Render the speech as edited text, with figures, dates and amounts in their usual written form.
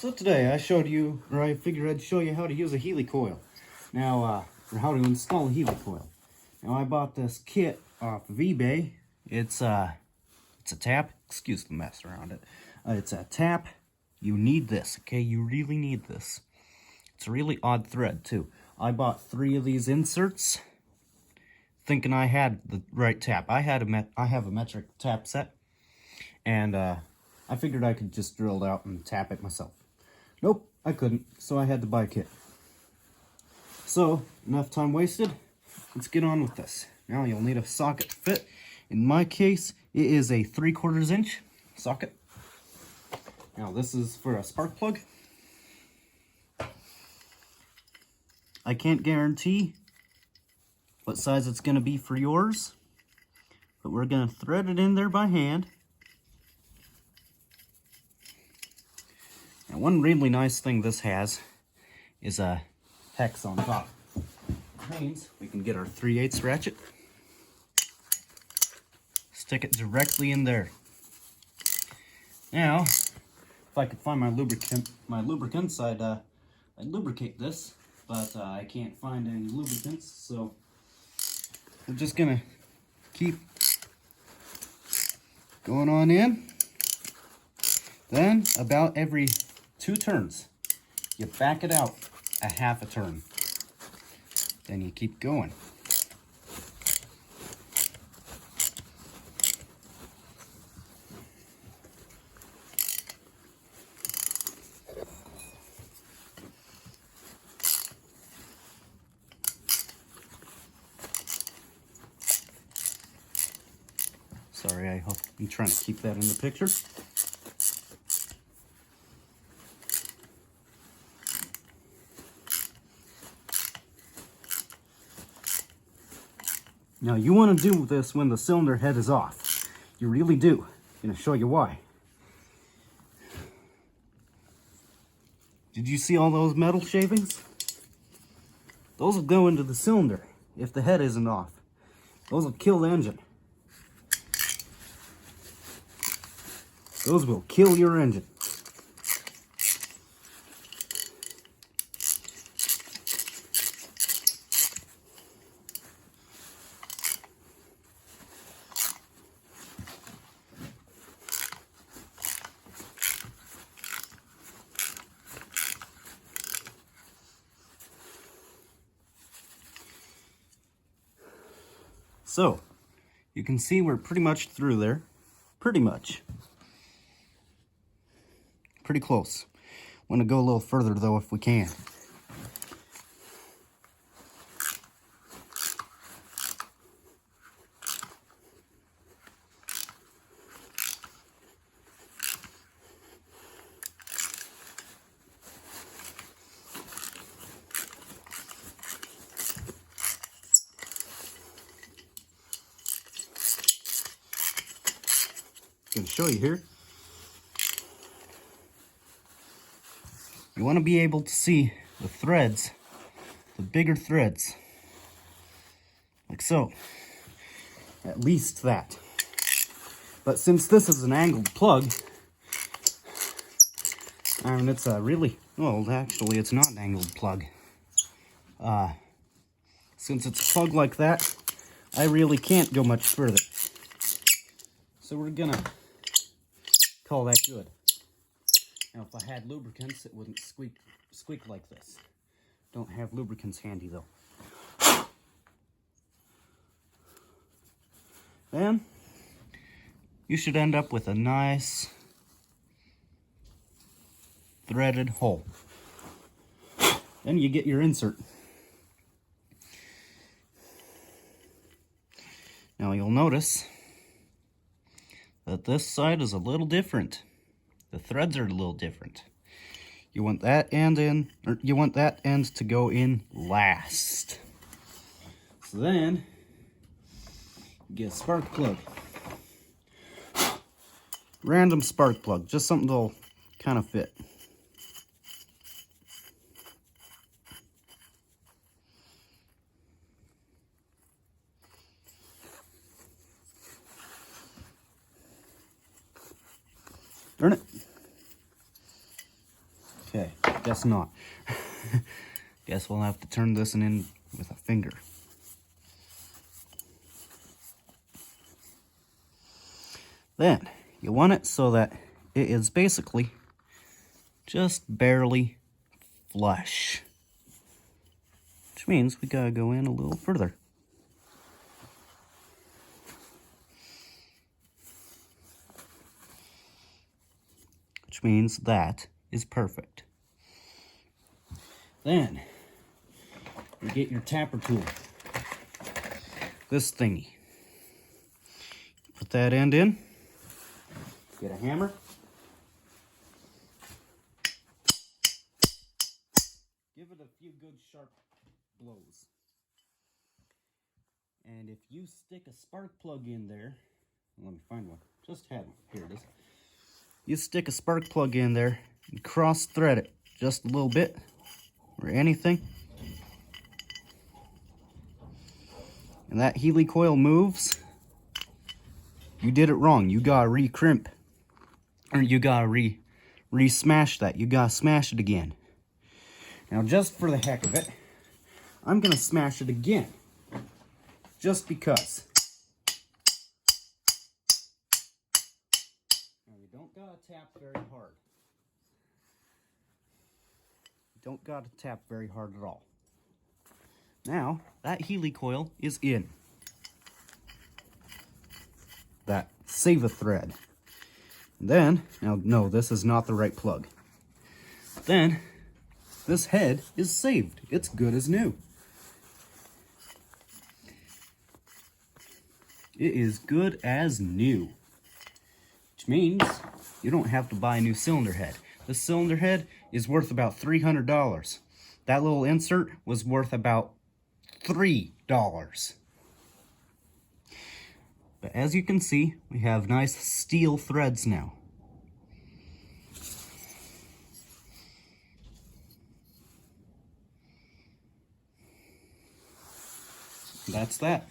So today I figured I'd show you how to use a Helicoil. Now, or how to install a Helicoil. Now I bought this kit off of eBay. It's a tap. Excuse the mess around it. It's a tap. You need this, okay? You really need this. It's a really odd thread too. I bought 3 of these inserts, thinking I had the right tap. I have a metric tap set, and I figured I could just drill it out and tap it myself. Nope, I couldn't, so I had to buy a kit. So, enough time wasted, let's get on with this. Now you'll need a socket to fit. In my case, it is a 3/4 inch socket. Now this is for a spark plug. I can't guarantee what size it's going to be for yours, but we're going to thread it in there by hand. Now, one really nice thing this has is a hex on top. That means we can get our 3/8 ratchet, stick it directly in there. Now, if I could find my lubricants, I'd lubricate this, but I can't find any lubricants, so I'm just gonna keep going on in. Then, about every 2 turns, you back it out a 1/2 turn. Then you keep going. Sorry, I'm trying to keep that in the picture. Now you want to do this when the cylinder head is off. You really do. I'm going to show you why. Did you see all those metal shavings? Those will go into the cylinder if the head isn't off. Those will kill the engine. Those will kill your engine. So, you can see we're pretty much through there. Pretty much. Pretty close. Want to go a little further though if we can. I'm going to show you here. You want to be able to see the threads, the bigger threads, like so. At least that. But since this is an angled plug, and it's a really, well, actually it's not an angled plug. Since it's a plug like that, I really can't go much further. So we're gonna call that good. Now, if I had lubricants, it wouldn't squeak like this. Don't have lubricants handy, though. Then, you should end up with a nice threaded hole. Then you get your insert. Now, you'll notice that this side is a little different. The threads are a little different. You want that end in, or you want that end to go in last. So then, you get a spark plug. Random spark plug, just something that'll kind of fit. Turn it. Okay, guess not. Guess we'll have to turn this in with a finger. Then, you want it so that it is basically just barely flush. Which means we gotta go in a little further. Which means that is perfect. Then, you get your tapper tool. This thingy. Put that end in. Get a hammer. Give it a few good sharp blows. And if you stick a spark plug in there, let me find one. Just had one. Here it is. You stick a spark plug in there and cross thread it just a little bit or anything. And that helicoil moves. You did it wrong. You gotta re-crimp. Or you gotta re-smash that. You gotta smash it again. Now just for the heck of it, I'm gonna smash it again. Just because. Now you don't gotta tap very hard. You don't gotta tap very hard at all. Now, that helicoil is in. That save a thread. Then, now no, this is not the right plug. Then, this head is saved. It's good as new. It is good as new. Which means you don't have to buy a new cylinder head. This cylinder head is worth about $300. That little insert was worth about $3. But as you can see, we have nice steel threads now. That's that.